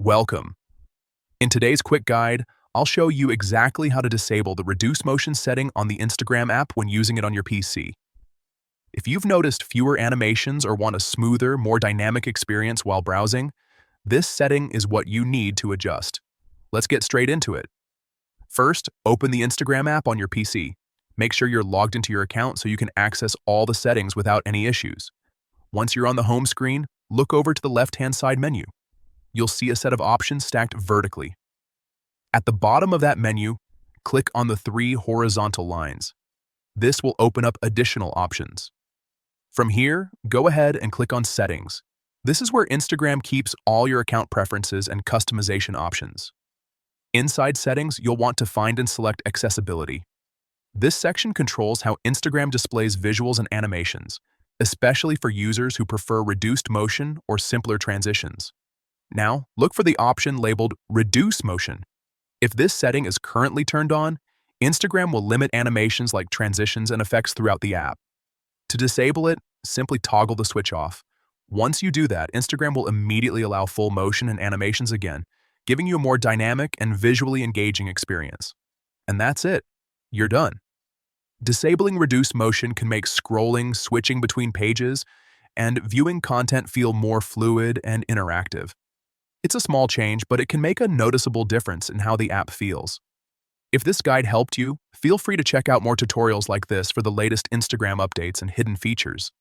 Welcome. In today's quick guide, I'll show you exactly how to disable the reduce motion setting on the Instagram app when using it on your PC. If you've noticed fewer animations or want a smoother, more dynamic experience while browsing, this setting is what you need to adjust. Let's get straight into it. First, open the Instagram app on your PC. Make sure you're logged into your account so you can access all the settings without any issues. Once you're on the home screen, look over to the left-hand side menu. You'll see a set of options stacked vertically. At the bottom of that menu, click on the three horizontal lines. This will open up additional options. From here, go ahead and click on Settings. This is where Instagram keeps all your account preferences and customization options. Inside Settings, you'll want to find and select Accessibility. This section controls how Instagram displays visuals and animations, especially for users who prefer reduced motion or simpler transitions. Now, look for the option labeled Reduce Motion. If this setting is currently turned on, Instagram will limit animations like transitions and effects throughout the app. To disable it, simply toggle the switch off. Once you do that, Instagram will immediately allow full motion and animations again, giving you a more dynamic and visually engaging experience. And that's it. You're done. Disabling reduced motion can make scrolling, switching between pages, and viewing content feel more fluid and interactive. It's a small change, but it can make a noticeable difference in how the app feels. If this guide helped you, feel free to check out more tutorials like this for the latest Instagram updates and hidden features.